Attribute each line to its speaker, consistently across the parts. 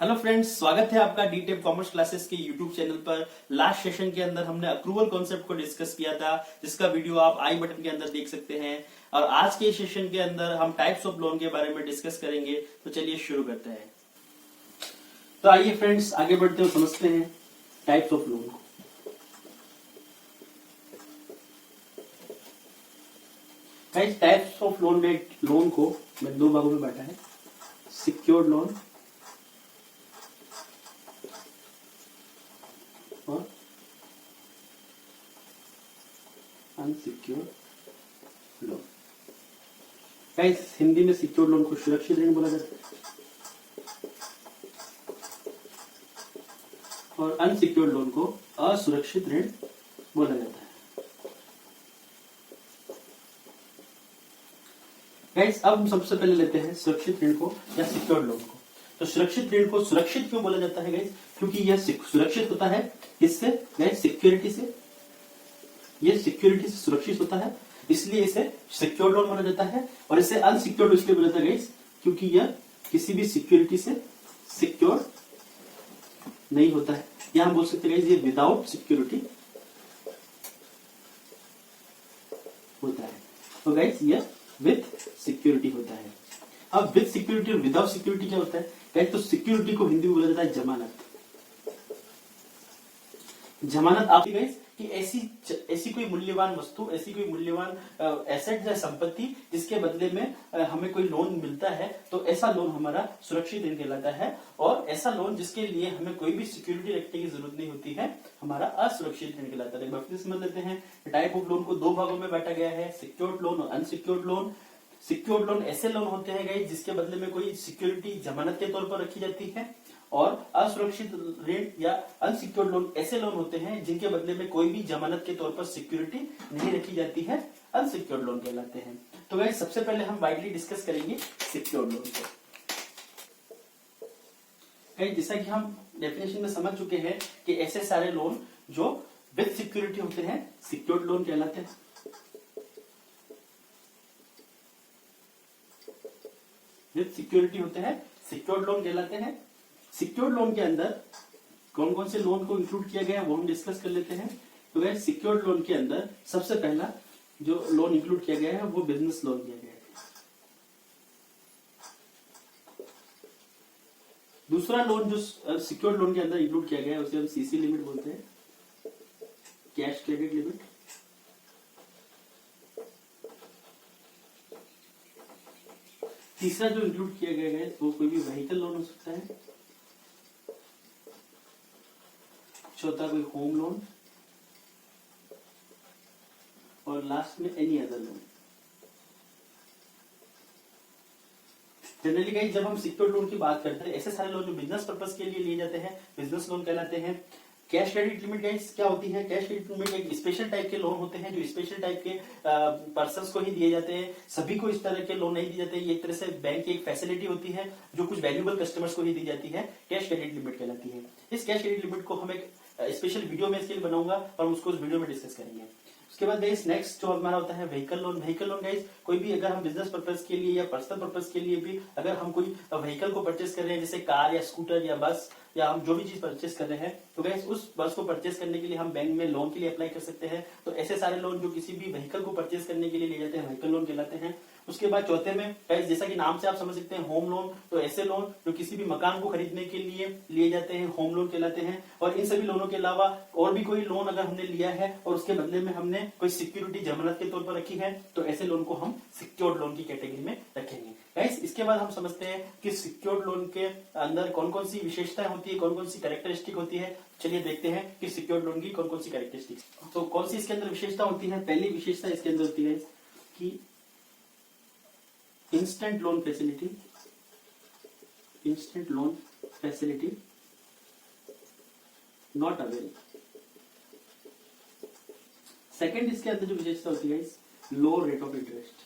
Speaker 1: Hello friends, स्वागत है आपका डीटेप कॉमर्स क्लासेस के यूट्यूब चैनल पर। लास्ट सेशन के अंदर हमने अक्रूवल कॉन्सेप्ट को डिस्कस किया था, जिसका वीडियो आप आई बटन के अंदर देख सकते हैं। और आज के सेशन के अंदर हम टाइप्स ऑफ लोन के बारे में डिस्कस करेंगे। तो चलिए शुरू करते हैं। तो आइए फ्रेंड्स, आगे बढ़ते हुए समझते हैं types of loan. Types of loan में लोन को मैं दो भागों में बांटा है, सिक्योर्ड लोन और अनसिक्योर्ड लोन। गाइस, हिंदी में सिक्योर्ड लोन को सुरक्षित ऋण बोला जाता है और अनसिक्योर्ड लोन को असुरक्षित ऋण बोला जाता है। गाइस, अब हम सबसे पहले लेते हैं सुरक्षित ऋण को या सिक्योर्ड लोन को। तो सुरक्षित ऋण को सुरक्षित क्यों बोला जाता है गाइस? क्योंकि यह सुरक्षित होता है। इससे गाइस सिक्योरिटी से, यह सिक्योरिटी से सुरक्षित होता है, इसलिए इसे सिक्योर्ड लोन बोला जाता है। और इसे अनसिक्योर्ड इसलिए बोला जाता है गाइस क्योंकि यह किसी भी सिक्योरिटी से सिक्योर नहीं होता है। या हम बोल सकते हैं ये विदाउट सिक्योरिटी होता है। तो गाइस यह विद सिक्योरिटी होता है। अब विद सिक्योरिटी और विदाउट सिक्योरिटी क्या होता है गाइस? तो सिक्योरिटी को हिंदी में बोला जाता है जमानत। जमानत आप गाइस कि ऐसी कोई मूल्यवान वस्तु, ऐसी कोई मूल्यवान एसेट या संपत्ति जिसके बदले में हमें कोई लोन मिलता है, तो ऐसा लोन हमारा सुरक्षित ऋण कहलाता है। और ऐसा लोन जिसके लिए हमें कोई भी सिक्योरिटी रखने की जरूरत नहीं होती है, हमारा असुरक्षित ऋण कहलाता है। फिर समझ लेते हैं, टाइप ऑफ लोन को दो भागों में बांटा गया है, सिक्योर्ड लोन और अनसिक्योर्ड लोन। सिक्योर्ड लोन ऐसे लोन होते हैं गाइस जिसके बदले में कोई सिक्योरिटी जमानत के तौर पर रखी जाती है। और असुरक्षित ऋण या अनसिक्योर्ड लोन ऐसे लोन होते हैं जिनके बदले में कोई भी जमानत के तौर पर सिक्योरिटी नहीं रखी जाती है, अनसिक्योर्ड लोन कहलाते हैं। तो गाइस सबसे पहले हम वाइडली डिस्कस करेंगे सिक्योर्ड लोन को। गाइस जैसा कि हम डेफिनेशन में समझ चुके हैं कि ऐसे सारे लोन जो विद सिक्योरिटी होते हैं सिक्योर्ड लोन कहलाते हैं। विद सिक्योरिटी होते हैं सिक्योर्ड लोन कहलाते हैं। सिक्योर्ड लोन के अंदर कौन कौन से लोन को इंक्लूड किया गया है वो हम डिस्कस कर लेते हैं। तो गाइस सिक्योर्ड लोन के अंदर सबसे पहला जो लोन इंक्लूड किया गया है वो बिजनेस लोन किया गया है। दूसरा लोन जो सिक्योर्ड लोन के अंदर इंक्लूड किया गया है उसे हम सीसी लिमिट बोलते हैं, कैश क्रेडिट लिमिट। तीसरा जो इंक्लूड किया गया है वो कोई भी व्हीकल लोन हो सकता है। चौथा कोई होम लोन और लास्ट में any other loan. Generally guys जब हम सिक्योर्ड लोन की बात करते हैं, ऐसे सारे लोन जो बिजनेस पर्पस के लिए लिए जाते हैं बिजनेस लोन कहलाते हैं। कैश क्रेडिट लिमिट गाइस क्या होती है? कैश क्रेडिट लिमिट एक स्पेशल टाइप के लोन होते हैं जो स्पेशल टाइप के पर्सन्स को ही दिए जाते हैं। सभी को इस तरह के लोन नहीं दिए जाते। ये एक तरह से बैंक की एक फैसिलिटी होती है जो कुछ वैल्यूएबल कस्टमर्स को ही दी जाती है। कैश क्रेडिट लिमिट कहलाती है। इस कैश क्रेडिट लिमिट को हम एक स्पेशल वीडियो में इसके लिए बनाऊंगा और उसको उस वीडियो में डिस्कस करेंगे। उसके बाद गाइस नेक्स्ट जो हमारा होता है vehicle loan. Vehicle loan guys कोई भी अगर हम बिजनेस पर्पस के लिए या पर्सनल पर्पस के लिए भी अगर हम कोई व्हीकल को परचेस कर रहे हैं, जैसे कार या स्कूटर या बस या हम जो भी चीज परचेस कर रहे हैं, तो गाइस उस बस को परचेस करने के लिए हम बैंक में लोन के लिए अप्लाई कर सकते हैं। तो ऐसे सारे लोन जो किसी भी व्हीकल को परचेस करने के लिए लिए जाते हैं व्हीकल लोन कहलाते हैं। उसके बाद चौथे में गाइस जैसा कि नाम से आप समझ सकते हैं होम लोन। तो ऐसे लोन जो किसी भी मकान को खरीदने के लिए लिए जाते हैं होम लोन कहलाते हैं। और इन सभी लोनों के अलावा और भी कोई लोन अगर हमने लिया है और उसके बदले में हमने कोई सिक्योरिटी जमानत के तौर पर रखी है, तो ऐसे लोन को हम सिक्योर्ड लोन की कैटेगरी में रखेंगे। गाइस इसके बाद हम समझते हैं कि सिक्योर्ड लोन के अंदर कौन कौन सी विशेषताएं होती है, कौन कौन सी कैरेक्टरिस्टिक होती है। चलिए देखते हैं कि सिक्योर्ड लोन की कौन कौन सी कैरेक्टरिस्टिक्स। तो कौन सी इसके अंदर विशेषता होती है? पहली विशेषता इसके अंदर होती है कि instant loan facility. Instant loan facility not available. Second इसके अंदर जो विशेषता होती है लो रेट ऑफ इंटरेस्ट।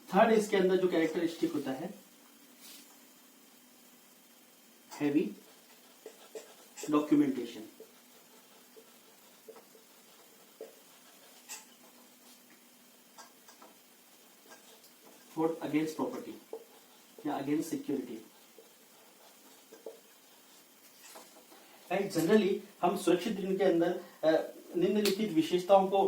Speaker 1: थर्ड इसके अंदर जो कैरेक्टरिस्टिक होता है heavy documentation. For against property. या अगेंस्ट सिक्योरिटी। जनरली हम सुरक्षित ऋण के अंदर निम्नलिखित विशेषताओं को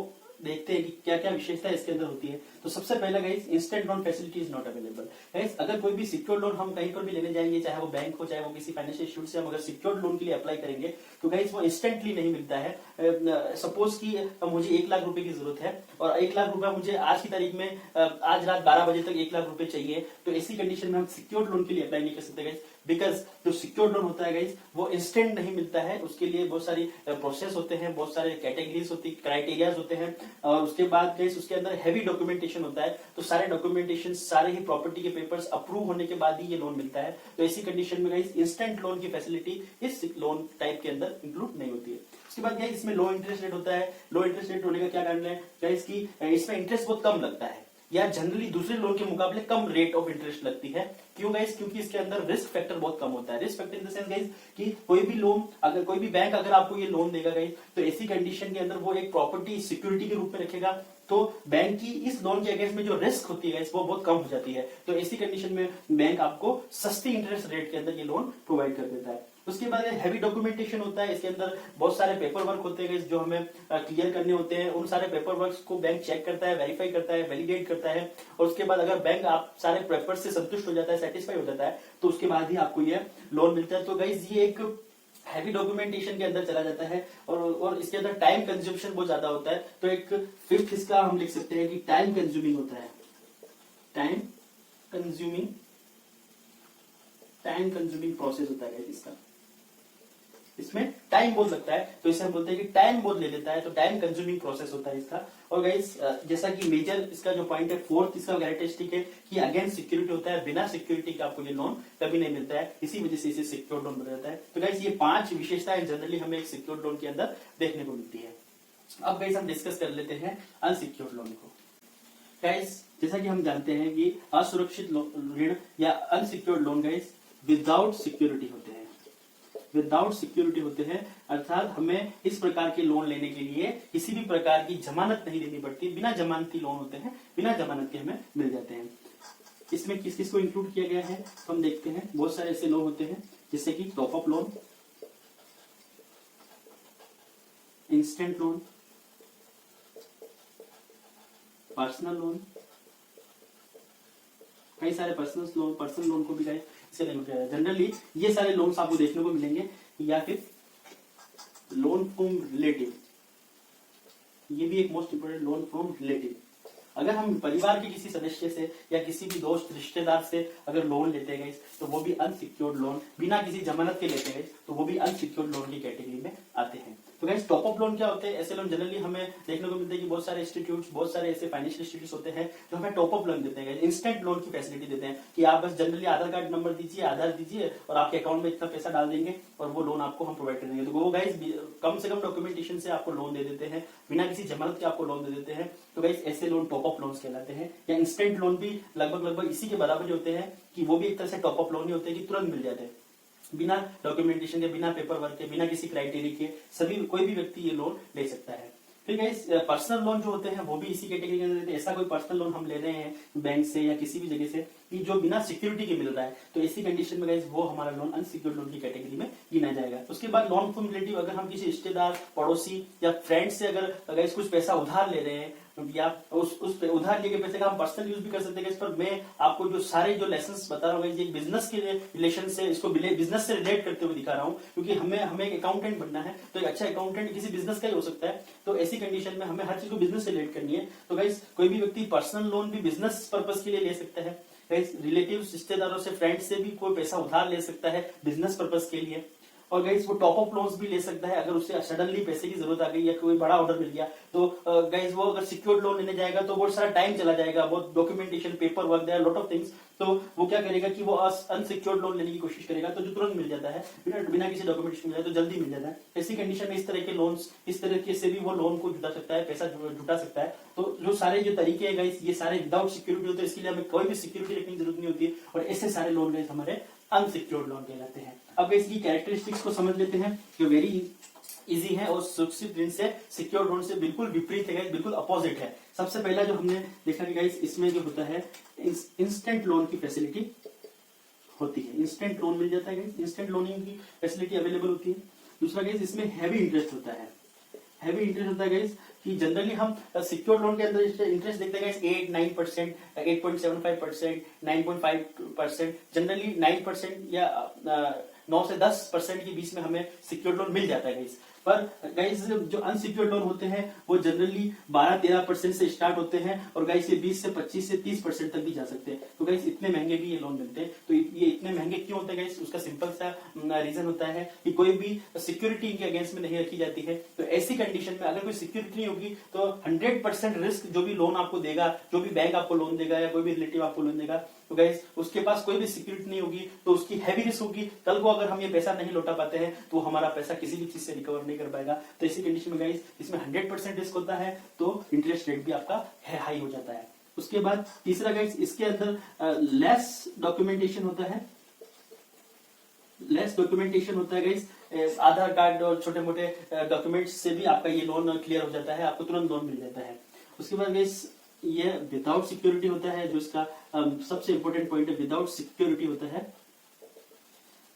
Speaker 1: देखते हैं कि क्या क्या विशेषता इसके अंदर होती है। तो सबसे पहला guys, instant loan facility is not available. Guys अगर कोई भी सिक्योर्ड लोन हम कहीं पर भी लेने जाएंगे, चाहे वो बैंक हो चाहे वो किसी फाइनेंशियल इंस्टीट्यूट से हम अगर सिक्योर्ड लोन के लिए अप्लाई करेंगे तो गाइस वो इंस्टेंटली नहीं मिलता है। सपोज कि मुझे 1 लाख रुपए की जरूरत है और 1 लाख रुपया मुझे आज की तारीख में आज रात 12 बजे तक 1 लाख रुपए चाहिए, तो ऐसी कंडीशन में हम सिक्योर्ड लोन के लिए अप्लाई नहीं कर सकते गाइस, बिकॉज जो सिक्योर्ड लोन होता है गाइस वो इंस्टेंट नहीं मिलता है। उसके लिए बहुत सारी प्रोसेस होते हैं, बहुत सारे कैटेगरीज होती है, क्राइटेरियाज होते हैं और उसके बाद गाइस उसके अंदर हैवी डॉक्यूमेंटेशन होता है। तो सारे डॉक्यूमेंटेशन, सारे ही प्रॉपर्टी के पेपर्स अप्रूव होने के बाद ही ये लोन मिलता है। तो ऐसी कंडीशन में गाइस इंस्टेंट लोन की फैसिलिटी इस लोन टाइप के अंदर इंक्लूड नहीं होती है। उसके बाद गाइस इसमें लो इंटरेस्ट रेट होता है। लो इंटरेस्ट रेट होने का क्या कारण है गाइस कि इसमें इंटरेस्ट बहुत कम लगता है या जनरली दूसरे लोन के मुकाबले कम रेट ऑफ इंटरेस्ट लगती है। क्यों गाइस? क्योंकि इसके अंदर रिस्क फैक्टर बहुत कम होता है। Risk factor in the sense guys कि कोई भी लोन, अगर कोई भी बैंक अगर आपको ये लोन देगा गाइस, तो ऐसी कंडीशन के अंदर वो एक प्रॉपर्टी सिक्योरिटी के रूप में रखेगा, तो बैंक की इस लोन के अगेंस्ट में जो रिस्क होती है वो बहुत कम हो जाती है। तो ऐसी कंडीशन में बैंक आपको सस्ती इंटरेस्ट रेट के अंदर ये लोन प्रोवाइड कर देता है। उसके बाद हैवी डॉक्यूमेंटेशन होता है। इसके अंदर बहुत सारे पेपर वर्क होते हैं जो हमें क्लियर करने होते हैं। उन सारे पेपर वर्क को बैंक चेक करता है, वेरीफाई करता है, वैलिडेट करता है और उसके बाद अगर बैंक आप सारे पेपर से संतुष्ट हो जाता है, सेटिस्फाई हो जाता है, तो उसके बाद ही आपको ये लोन मिलता है। तो गाइस ये एक हैवी डॉक्यूमेंटेशन के अंदर चला जाता है और इसके अंदर टाइम कंज्यूमेशन बहुत ज्यादा होता है। तो एक फिफ्थ इसका हम लिख सकते हैं कि टाइम कंज्यूमिंग होता है। टाइम कंज्यूमिंग प्रोसेस होता है इसका। इसमें टाइम बहुत लगता है, तो इसे हम बोलते हैं कि टाइम बहुत ले लेता है, तो टाइम कंज्यूमिंग प्रोसेस होता है इसका। और गाइस जैसा कि मेजर इसका जो पॉइंट है, फोर्थ इसका कैरेक्टरिस्टिक है कि अगेंस्ट सिक्योरिटी होता है। बिना सिक्योरिटी का आपको ये लोन कभी नहीं मिलता है, इसी वजह से इसे सिक्योर्ड लोन बना जाता है। तो गाइस ये 5 विशेषताएं जनरली हमें एक सिक्योर्ड लोन के अंदर देखने को मिलती है। अब गाइस हम डिस्कस कर लेते हैं अनसिक्योर्ड लोन को। गाइस जैसा कि हम जानते हैं कि असुरक्षित ऋण या unsecured loan guys without security होते हैं। विदाउट सिक्योरिटी होते हैं अर्थात हमें इस प्रकार के लोन लेने के लिए किसी भी प्रकार की जमानत नहीं देनी पड़ती। बिना जमानती लोन होते हैं, बिना जमानत के हमें मिल जाते हैं। इसमें किस किस को इंक्लूड किया गया है तो हम देखते हैं। बहुत सारे ऐसे लोन होते हैं जैसे कि top up loan, instant loan, personal loan, कई सारे पर्सनल लोन को भी गाइस जनरली ये सारे लोन्स आपको देखने को मिलेंगे। या फिर लोन फ्रॉम रिलेटिव, ये भी एक most important, loan from relative. अगर हम परिवार के किसी सदस्य से या किसी भी दोस्त रिश्तेदार से अगर लोन लेते हैं तो वो भी अनसिक्योर्ड लोन, बिना किसी जमानत के लेते हैं तो वो भी अनसिक्योर्ड लोन की कैटेगरी में आते हैं। तो गाइस टॉप अप लोन क्या होते हैं? ऐसे लोन जनरली हमें देखने को मिलते हैं कि बहुत सारे इंस्टीट्यूट्स, बहुत सारे ऐसे फाइनेंशियल इंस्टीट्यूट्स होते हैं जो हमें टॉप अप लोन देते हैं, इंस्टेंट लोन की फैसिलिटी देते हैं कि आप बस जनरली आधार कार्ड नंबर दीजिए, आधार दीजिए और आपके अकाउंट में इतना पैसा डाल देंगे और वो लोन आपको हम प्रोवाइड कर देंगे। तो वो गाइस कम से कम डॉक्यूमेंटेशन से आपको लोन दे देते हैं, बिना किसी जमानत के आपको लोन दे देते हैं। तो गाइस ऐसे लोन टॉप अप लोन कहलाते हैं। या इंस्टेंट लोन भी लगभग इसी के बराबर होते हैं कि वो भी एक तरह से टॉप अप लोन ही होते हैं कि तुरंत मिल जाते हैं, बिना डॉक्यूमेंटेशन के, बिना पेपर वर्क के, बिना किसी क्राइटेरिया के सभी कोई भी व्यक्ति ये लोन ले सकता है। फिर गाइस पर्सनल लोन जो होते हैं वो भी इसी कैटेगरी के अंदर। ऐसा कोई पर्सनल लोन हम ले रहे हैं बैंक से या किसी भी जगह से कि जो बिना सिक्योरिटी के मिल रहा है, तो ऐसी कंडीशन में गाइस वो हमारा लोन अनसिक्योर्ड लोन की कैटेगरी में गिना जाएगा। उसके बाद लोन फ्रॉम रिलेटिव, अगर हम किसी रिश्तेदार, पड़ोसी या फ्रेंड से अगर गाइस कुछ पैसा उधार ले रहे हैं या उस उधार लिए पैसे का हम पर्सनल यूज भी कर सकते हैं। इस पर मैं आपको जो सारे जो लेसन्स बता रहा हूँ ये बिजनेस के रिलेशन से, इसको बिजनेस से रिलेट करते हुए दिखा रहा हूँ, क्योंकि हमें एक अकाउंटेंट बनना है। तो एक अच्छा अकाउंटेंट किसी बिजनेस का ही हो सकता है। तो ऐसी कंडीशन में हमें हर चीज को बिजनेस से रिलेट करनी है। तो गाइस कोई भी व्यक्ति पर्सनल लोन भी बिजनेस पर्पज के लिए ले सकता है। गाइस रिलेटिव्स, रिश्तेदारों से, फ्रेंड से भी कोई पैसा उधार ले सकता है बिजनेस पर्पज के लिए। और गाइस वो टॉप अप लोन्स भी ले सकता है अगर उसे सडनली पैसे की जरूरत आ गई या कोई बड़ा ऑर्डर मिल गया। तो गाइस वो अगर सिक्योर्ड लोन लेने जाएगा तो बहुत सारा टाइम चला जाएगा, बहुत documentation, paper work, there lot of things. तो वो क्या करेगा कि वो अनसिक्योर्ड लोन लेने की कोशिश करेगा, तो जो तुरंत मिल जाता है, बिना किसी डॉक्यूमेंटेशन मिल जाए तो जल्दी मिल जाता है। ऐसी कंडीशन में इस तरह के लोन्स, इस तरीके से भी वो लोन को जुटा सकता है, पैसा जुटा सकता है। तो जो सारे जो तरीके हैं गाइस, ये सारे विदाउट सिक्योरिटी होते हैं, इसके लिए हमें कोई भी सिक्योरिटी रखने की जरूरत नहीं होती है। और ऐसे सारे लोन गाइस हमारे अनसिक्योर्ड लोन कहलाते हैं। अब इसकी कैरेक्टरिस्टिक्स को समझ लेते हैं जो वेरी इजी है और सुरक्षित ऋण से, सिक्योर्ड लोन से बिल्कुल विपरीत है, बिल्कुल अपोजिट है। सबसे पहला जो हमने देखा कि गाइस इसमें जो होता है इंस्टेंट लोन की फैसिलिटी होती है, इंस्टेंट लोन मिल जाता है गाइस, इंस्टेंट लोनिंग की फैसिलिटी अवेलेबल होती है। दूसरा गाइस इसमें हैवी इंटरेस्ट होता है, हैवी इंटरेस्ट होता है गाइस कि जनरली हम सिक्योर लोन के अंदर इंटरेस्ट देखते हैं गाइस 8-9%, 8.75%, 9.5%, जनरली 9% या 9 से 10% के बीच में हमें सिक्योर लोन मिल जाता है गाइस। पर गाइस जो अनसिक्योर्ड लोन होते हैं वो जनरली 12-13% से स्टार्ट होते हैं और गाइस ये 20 से 25 से 30% तक भी जा सकते हैं। तो गाइस इतने महंगे भी ये लोन मिलते हैं। तो ये इतने महंगे क्यों होते हैं गाइस, उसका सिंपल सा रीजन होता है कि कोई भी सिक्योरिटी इनके अगेंस्ट में नहीं रखी जाती है। तो ऐसी कंडीशन में अगर कोई सिक्योरिटी नहीं होगी तो 100% रिस्क जो भी लोन आपको देगा, जो भी बैंक आपको लोन देगा या कोई भी रिलेटिव आपको लोन देगा, तो गाइस उसके पास कोई भी सिक्योरिटी नहीं होगी तो उसकी हैवी रिस्क होगी। कल को अगर हम ये पैसा नहीं लौटा पाते हैं तो हमारा पैसा किसी भी चीज से रिकवर नहीं कर पाएगा। तो इसी कंडीशन में गाइस इसमें 100% रिस्क होता है तो इंटरेस्ट रेट भी आपका हाई हो जाता है। उसके बाद तीसरा गाइस इसके अंदर लेस डॉक्यूमेंटेशन होता है, लेस डॉक्यूमेंटेशन होता है गाइस। आधार कार्ड और छोटे मोटे डॉक्यूमेंट्स से भी आपका ये लोन क्लियर हो जाता है, आपको तुरंत लोन मिल जाता है। उसके बाद गाइस ये विदाउट सिक्योरिटी होता है, जो इसका सबसे इंपॉर्टेंट पॉइंट है, विदाउट सिक्योरिटी होता है,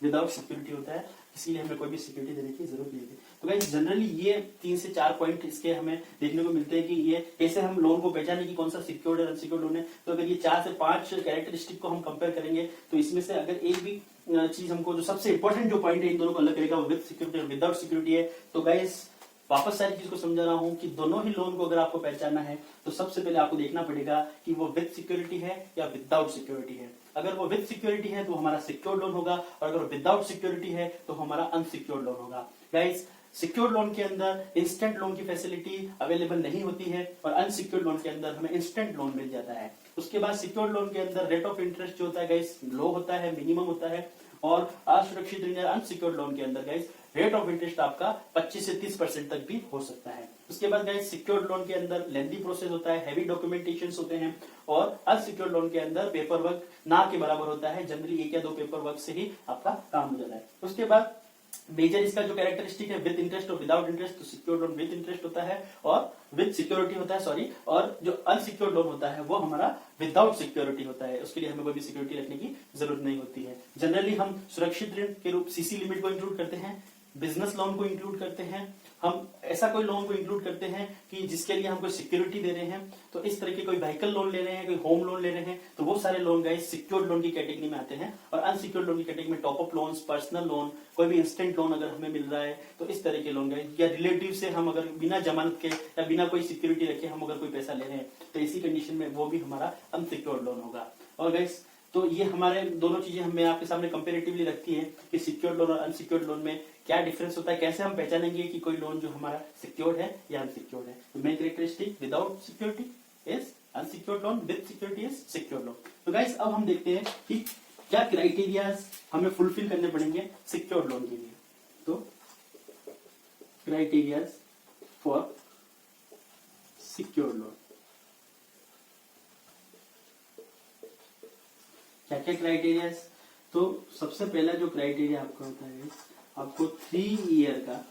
Speaker 1: विदाउट सिक्योरिटी होता है, इसीलिए हमें कोई भी सिक्योरिटी देने की जरूरत नहीं है। तो गाइस जनरली ये 3 से 4 पॉइंट इसके हमें देखने को मिलते हैं कि ये कैसे हम लोन को पहचाने की कौन सा सिक्योर्ड और अनसिक्योर्ड लोन है। तो अगर ये 4 से 5 कैरेक्टरिस्टिक को हम कंपेयर करेंगे तो इसमें से अगर एक भी चीज हमको जो सबसे इंपॉर्टेंट जो पॉइंट है इन दोनों को अलग करेगा वो विद सिक्योरिटी और विदाउट सिक्योरिटी है। तो गाइस वापस सारी चीज को समझा रहा हूं कि दोनों ही लोन को अगर आपको पहचानना है तो सबसे पहले आपको देखना पड़ेगा कि वो विद सिक्योरिटी है या विदाउट सिक्योरिटी है। अगर वो विद सिक्योरिटी है तो हमारा सिक्योर्ड लोन होगा और अगर विदाउट सिक्योरिटी है तो हमारा अनसिक्योर्ड लोन होगा। गाइस सिक्योर्ड लोन के अंदर इंस्टेंट लोन की फैसिलिटी अवेलेबल नहीं होती है और अनसिक्योर्ड लोन के अंदर हमें इंस्टेंट लोन मिल जाता है। उसके बाद सिक्योर्ड लोन के अंदर रेट ऑफ इंटरेस्ट जो होता है गाइस लो होता है, मिनिमम होता है और असुरक्षित ऋण अनसिक्योर्ड लोन के अंदर गाइस रेट ऑफ इंटरेस्ट आपका 25 से 30% तक भी हो सकता है। उसके बाद गाइस सिक्योर्ड लोन के अंदर लेंथी प्रोसेस होता है, हैवी डॉक्यूमेंटेशंस होते हैं और अनसिक्योर्ड लोन के अंदर पेपर वर्क ना के बराबर होता है, जनरली 1 या 2 पेपर वर्क से ही आपका काम हो जाता है। उसके बाद मेजर इसका जो कैरेक्टरिस्टिक है विद इंटरेस्ट और विदाउट इंटरेस्ट, तो सिक्योर्ड लोन विद इंटरेस्ट होता है और विद सिक्योरिटी होता है, सॉरी, और जो अनसिक्योर्ड लोन होता है वो हमारा विदाउट सिक्योरिटी होता है, उसके लिए हमें कोई भी सिक्योरिटी रखने की जरूरत नहीं होती है। जनरली हम सुरक्षित ऋण के रूप सीसी लिमिट को इंक्लूड करते हैं, बिजनेस लोन को इंक्लूड करते हैं, हम ऐसा कोई लोन को इंक्लूड करते हैं कि जिसके लिए हम कोई सिक्योरिटी दे रहे हैं। तो इस तरह के कोई व्हीकल लोन ले रहे हैं, कोई होम लोन ले रहे हैं, तो वो सारे लोन गाइस सिक्योर्ड लोन की कैटेगरी में आते हैं। और अनसिक्योर्ड लोन की कैटेगरी में top up loans, personal loan, कोई भी इंस्टेंट लोन अगर हमें मिल रहा है तो इस तरह के लोन गाइस, या रिलेटिव से हम अगर बिना जमानत के या बिना कोई सिक्योरिटी रखे हम अगर कोई पैसा ले रहे हैं तो इसी कंडीशन में वो भी हमारा अनसिक्योर्ड लोन होगा। और गाइस तो ये हमारे दोनों चीजें हमें आपके सामने कंपेरेटिवली रखती है कि सिक्योर्ड लोन और अनसिक्योर्ड लोन में क्या डिफरेंस होता है, कैसे हम पहचानेंगे कि कोई लोन जो हमारा सिक्योर्ड है या अनसिक्योर्ड है। तो main characteristic without security is unsecured loan, with security is secured loan. तो गाइस अब हम देखते हैं कि क्या क्राइटेरियाज हमें फुलफिल करने पड़ेंगे सिक्योर्ड लोन के लिए। तो क्राइटेरियाज फॉर सिक्योर्ड लोन, क्या क्या क्राइटेरिया। तो सबसे पहला जो क्राइटेरिया आपका होता है आपको 3 ईयर का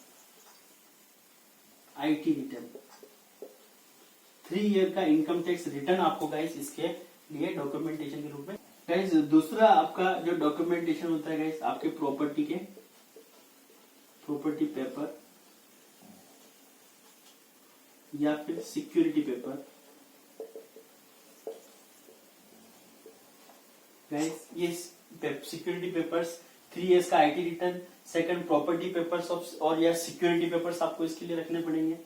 Speaker 1: आईटी रिटर्न, 3 ईयर का इनकम टैक्स रिटर्न आपको गाइस इसके लिए डॉक्यूमेंटेशन के रूप में। गाइस दूसरा आपका जो डॉक्यूमेंटेशन होता है गाइस आपके प्रॉपर्टी के प्रॉपर्टी पेपर या फिर सिक्योरिटी पेपर। गाइस ये सिक्योरिटी पेपर्स 3 इयर्स का IT return, second property papers और या सिक्योरिटी पेपर्स आपको इसके लिए रखने पड़ेंगे।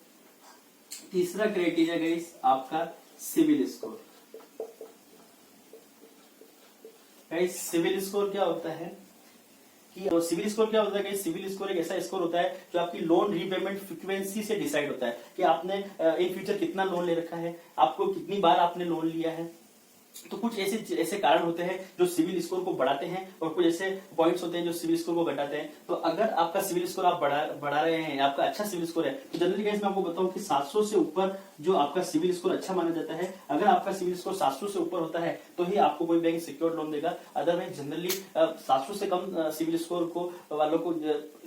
Speaker 1: तीसरा क्राइटेरिया गाइस आपका CIBIL score. Guys CIBIL score क्या होता है कि सिविल स्कोर क्या होता है? सिविल स्कोर एक ऐसा स्कोर होता है जो आपकी लोन रीपेमेंट फ्रीक्वेंसी से डिसाइड होता है कि आपने इन फ्यूचर कितना लोन ले रखा है, आपको कितनी बार आपने लोन लिया है। तो कुछ ऐसे कारण होते हैं जो सिविल स्कोर को बढ़ाते हैं और कुछ ऐसे पॉइंट्स होते हैं जो सिविल स्कोर को घटाते हैं। तो अगर आपका सिविल स्कोर आप बढ़ा रहे हैं, आपका अच्छा सिविल स्कोर है, तो जनरली गाइस मैं आपको बताऊं कि 700 से ऊपर जो आपका सिविल स्कोर अच्छा माना जाता है। अगर आपका सिविल स्कोर 700 से ऊपर होता है तो ही आपको कोई बैंक सिक्योर्ड लोन देगा। अदरवाइज जनरली 700 से कम सिविल स्कोर को वालों को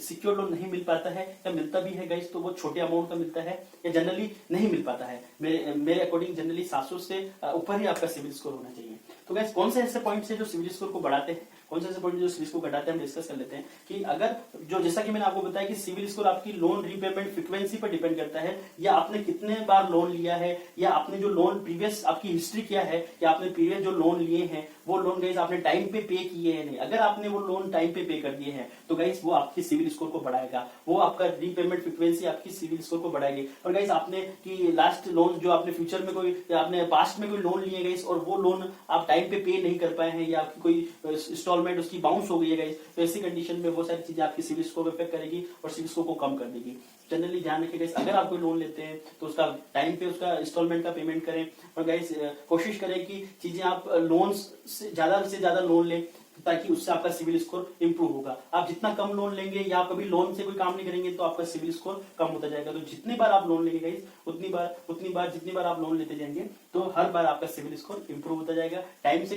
Speaker 1: सिक्योर्ड लोन नहीं मिल पाता है, या मिलता भी है गाइस तो वो छोटे अमाउंट का मिलता है या जनरली नहीं मिल पाता है। मेरे अकॉर्डिंग जनरली 700 से ऊपर ही आपका सिविल स्कोर होना चाहिए। तो गाइस कौन से ऐसे पॉइंट्स है जो सिविल स्कोर को बढ़ाते हैं, कौन से ऐसे पॉइंट जो सिविल स्कोर को घटाते हैं, हम डिस्कस कर लेते हैं। कि अगर जो जैसा कि मैंने आपको बताया कि सिविल स्कोर आपकी लोन रीपेमेंट फ्रीक्वेंसी पर डिपेंड करता है, या आपने कितने बार लोन लिया है, या आपने जो लोन प्रीवियस आपकी हिस्ट्री क्या है, या आपने प्रीवियस जो लोन लिए हैं वो लोन गाइस आपने टाइम पे किए हैं नहीं। अगर आपने वो लोन टाइम पे कर दिए हैं तो गाइस वो आपकी सिविल स्कोर को बढ़ाएगा, वो आपका रीपेमेंट फ्रीक्वेंसी आपकी सिविल स्कोर को बढ़ाएगी। और गाइस आपने कि लास्ट लोन जो आपने फ्यूचर में कोई, आपने पास्ट में कोई लोन लिए गाइस और वो लोन आप टाइम पे नहीं कर पाए हैं, या आपकी कोई इंस्टॉलमेंट उसकी बाउंस हो गई है गाइस, तो ऐसी कंडीशन में वो सारी चीजें आपकी सिविल स्कोर को इफेक्ट करेगी और सिविल स्कोर को कम कर देगी। जनरली ध्यान रखिए गाइस, अगर आप कोई लोन लेते हैं तो उसका टाइम पे उसका इंस्टॉलमेंट का पेमेंट करें, और गाइस कोशिश करें कि चीजें आप लोन से ज्यादा लोन लें, ताकि उससे आपका सिविल स्कोर इंप्रूव होगा। आप जितना कम लोन लेंगे या कभी लोन से कोई काम नहीं करेंगे तो आपका सिविल स्कोर कम होता जाएगा। तो जितनी बार आप लोन लेंगे गाइस जितनी बार आप लोन लेते जाएंगे तो हर बार आपका सिविल स्कोर इंप्रूव होता जाएगा। टाइम से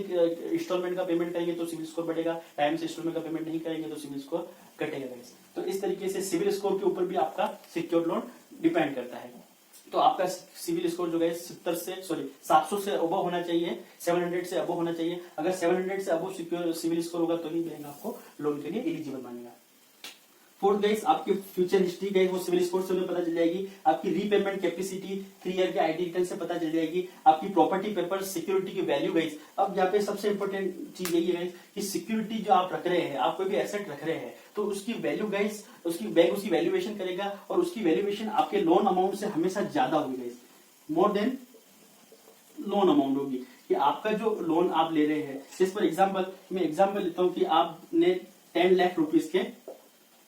Speaker 1: इंस्टॉलमेंट का पेमेंट करेंगे तो सिविल स्कोर बढ़ेगा, टाइम से इंस्टॉलमेंट का पेमेंट नहीं करेंगे तो सिविल स्कोर घटेगा गाइस। तो इस तरीके से सिविल स्कोर के ऊपर भी आपका सिक्योर्ड लोन डिपेंड करता है। तो आपका सिविल स्कोर जो है 700 से अबव होना चाहिए, 700 से अबव होना चाहिए। अगर 700 से अबव सिविल स्कोर होगा तो ही बैंक आपको लोन के लिए एलिजिबल मानेगा। फोर्थ गाइस, आपकी फ्यूचर हिस्ट्री गाइस वो सिविल स्कोर से हमें पता चल जाएगी। आपकी रीपेमेंट कैपेसिटी 3 ईयर के आईटी रिटर्न से पता चल जाएगी। आपकी प्रॉपर्टी पेपर सिक्योरिटी की वैल्यू गाइस, अब यहाँ पे सबसे इंपॉर्टेंट चीज यही है गाइस कि सिक्योरिटी जो आप रख रहे हैं, आप कोई भी एसेट रख रहे हैं तो उसकी वैल्यू गाइस, उसकी बैंक उसकी वैल्यूएशन करेगा, और उसकी वैल्यूएशन आपके लोन अमाउंट से हमेशा ज्यादा होगी guys, more than loan amount होगी। कि आपका जो लोन आप ले रहे हैं, जिस पर मैं एग्जाम्पल लेता हूं कि आपने 10 लाख रुपीज के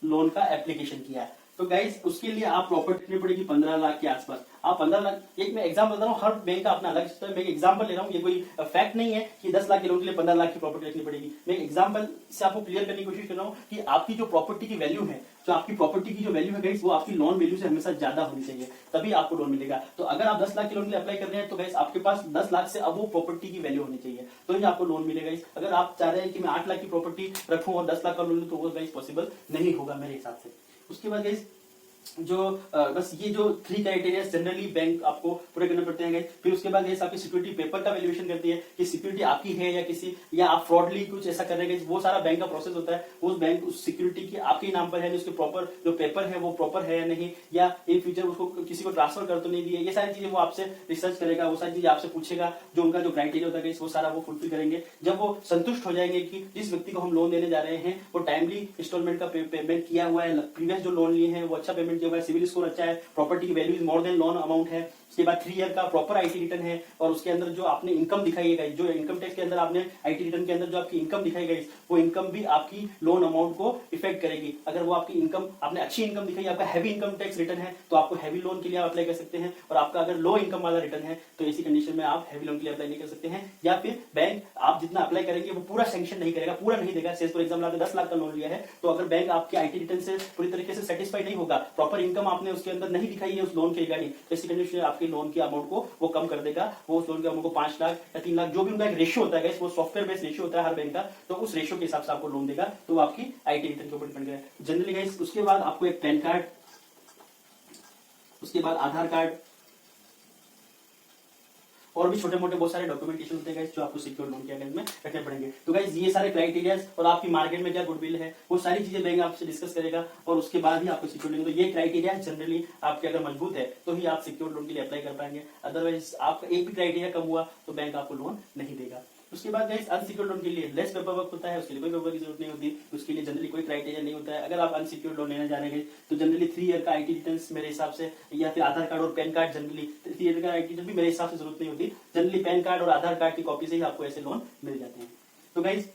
Speaker 1: लोन का एप्लीकेशन किया है, तो गाइस उसके लिए आप प्रॉपर्टी कितनी पड़ेगी 15 लाख के आसपास। आप 15 लाख, एक मैं एग्जाम्पल बता रहा हूँ, हर बैंक का अपना अलग सिस्टम है, मैं एग्जाम्पल ले रहा हूँ, ये कोई फैक्ट नहीं है कि 10 लाख के लोन के लिए 15 लाख की प्रॉपर्टी रखनी पड़ेगी। मैं एग्जाम्पल से आपको क्लियर करने की कोशिश कर रहा हूँ कि आपकी जो प्रॉपर्टी की वैल्यू है, जो आपकी प्रॉपर्टी की जो वैल्यू है गाइस वो आपकी लोन वैल्यू से हमेशा ज्यादा होनी चाहिए, तभी आपको लोन मिलेगा। तो अगर आप 10 लाख के लोन के लिए अप्लाई कर रहे हैं तो गाइस आपके पास 10 लाख से अब वो प्रॉपर्टी की वैल्यू होनी चाहिए, तो ही आपको लोन मिलेगा। अगर आप चाह रहे हैं कि मैं 8 लाख की प्रॉपर्टी रखूं और 10 लाख का लोन लूं तो वो गाइस पॉसिबल नहीं होगा मेरे हिसाब से। उसके बाद गाइस जो बस ये जो 3 क्राइटेरिया जनरली बैंक आपको पूरे करने पड़ते हैं। फिर उसके बाद आपकी सिक्योरिटी पेपर का वैल्यूएशन करती है कि सिक्योरिटी आपकी है या किसी, या आप फ्रॉडली कुछ ऐसा कर रहे हैं, वो सारा बैंक का प्रोसेस होता है। वो बैंक उस सिक्योरिटी की आपके नाम पर है, उसके प्रॉपर जो पेपर है वो प्रॉपर है या नहीं, या इन फ्यूचर उसको किसी को ट्रांसफर कर तो नहीं दिया, ये सारी चीजें वो आपसे रिसर्च करेगा, वो सारी चीजें आपसे पूछेगा। जो उनका जो क्राइटेरिया होता है वो सारा वो फुलफिल करेंगे। जब वो संतुष्ट हो जाएंगे कि जिस व्यक्ति को हम लोन देने जा रहे हैं वो टाइमली इंस्टॉलमेंट का पेमेंट किया हुआ है, प्रीवियस जो लोन लिए हैं वो अच्छा पेमेंट किया हुआ है, सिविल स्कोर अच्छा है, प्रॉपर्टी की value is more than loan amount है, उसके बाद 3 ईयर का प्रॉपर आईटी रिटर्न है, और उसके अंदर जो आपने इनकम दिखाई है, जो इनकम टैक्स के अंदर आपने आईटी रिटर्न के अंदर जो आपकी इनकम दिखाई गई वो इनकम भी आपकी लोन अमाउंट को इफेक्ट करेगी। अगर वो आपकी इनकम, आपने अच्छी इनकम दिखाई, आपका हैवी इनकम टैक्स रिटर्न है तो आपको हैवी लोन के लिए आप अप्लाई कर सकते हैं, और आपका अगर लो इनकम वाला रिटर्न है तो ऐसी कंडीशन में आप हैवी लोन के लिए अप्लाई नहीं कर सकते हैं, या फिर बैंक आप जितना अप्लाई करेंगे वो पूरा सैंक्शन नहीं करेगा, पूरा नहीं देगा। फॉर एग्जाम्पल आपने 10 लाख का लोन लिया है तो अगर बैंक आपके आईटी रिटर्न से पूरी तरीके से सेटिस्फाइड नहीं होगा, प्रॉपर इनकम आपने उसके अंदर नहीं दिखाई है उस लोन के रिगार्डिंग, तो ऐसी कंडीशन में आपके लोन की अमाउंट को वो कम कर देगा। वो उस लोन के अमाउंट को 5 लाख या 3 लाख, जो भी उनका एक रेशियो होता है, वो सॉफ्टवेयर बेस्ड रेशियो होता है हर बैंक का, तो उस रेशियो के हिसाब से आपको लोन देगा, तो वो आपकी आईटी रिटर्न के ऊपर डिपेंड करेगा जनरली गाइस। उसके बाद आपको एक पैन कार्ड, उसके बाद आधार कार्ड, और भी छोटे मोटे बहुत सारे डॉक्यूमेंटेशन होते हैं गाइस जो आपको सिक्योर लोन के अगेंस्ट में रखने पड़ेंगे। तो गाइस ये सारे क्राइटेरियाज और आपकी मार्केट में क्या गुडविल है वो सारी चीजें बैंक आपसे डिस्कस करेगा, और उसके बाद ही आपको सिक्योर लोन, तो ये क्राइटेरिया जनरली आपके अगर मजबूत है तो ही आप सिक्योर लोन के लिए अप्लाई कर पाएंगे, अदरवाइज आपका एक भी क्राइटेरिया कम हुआ तो बैंक आपको लोन नहीं देगा। उसके बाद गाइस अनसिक्योर्ड लोन के लिए लेस पेपर वर्क होता है, उसके लिए कोई पेपर की जरूरत नहीं होती, उसके लिए जनरली कोई क्राइटेरिया नहीं होता है। अगर आप अनसिक्योर्ड लोन लेने जा रहे हैं तो जनरली 3 ईयर का आईटी रिटर्न मेरे हिसाब से, या फिर आधार कार्ड और पैन कार्ड, जनरली 3 ईयर का आईटी रिटर्न भी मेरे हिसाब से जरूरत नहीं होती, जनरली पैन कार्ड और आधार कार्ड की कॉपी से ही आपको ऐसे लोन मिल जाते हैं। तो गाइस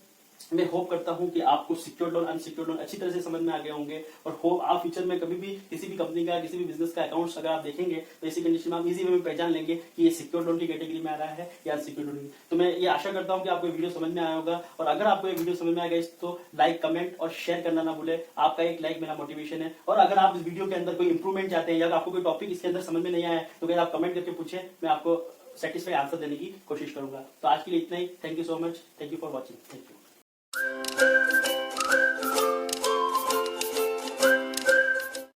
Speaker 1: मैं होप करता हूं कि आपको सिक्योर्ड लोन अनसिक्योर्ड लोन अच्छी तरह से समझ में आ गए होंगे, और होप आप फ्यूचर में कभी भी किसी भी कंपनी का, किसी भी बिजनेस का अकाउंट्स अगर आप देखेंगे तो इसी कंडीशन में आप इजी वे में पहचान लेंगे कि ये सिक्योर्ड लोन की कैटेगरी में आ रहा है या अनसिक्योर्ड लोन। तो मैं ये आशा करता हूं कि आपको ये वीडियो समझ में आया होगा, और अगर आपको ये वीडियो समझ में आ गया तो लाइक, कमेंट और शेयर करना ना भूले। आपका एक लाइक मेरा मोटिवेशन है, और अगर आप इस वीडियो के अंदर कोई इंप्रूवमेंट चाहते हैं या आपको कोई टॉपिक इसके अंदर समझ में नहीं आया तो अगर आप कमेंट करके पूछे, मैं आपको सेटिस्फाई आंसर देने की कोशिश करूंगा। तो आज के लिए इतना ही। Thank you so much, thank you for watching, thank you.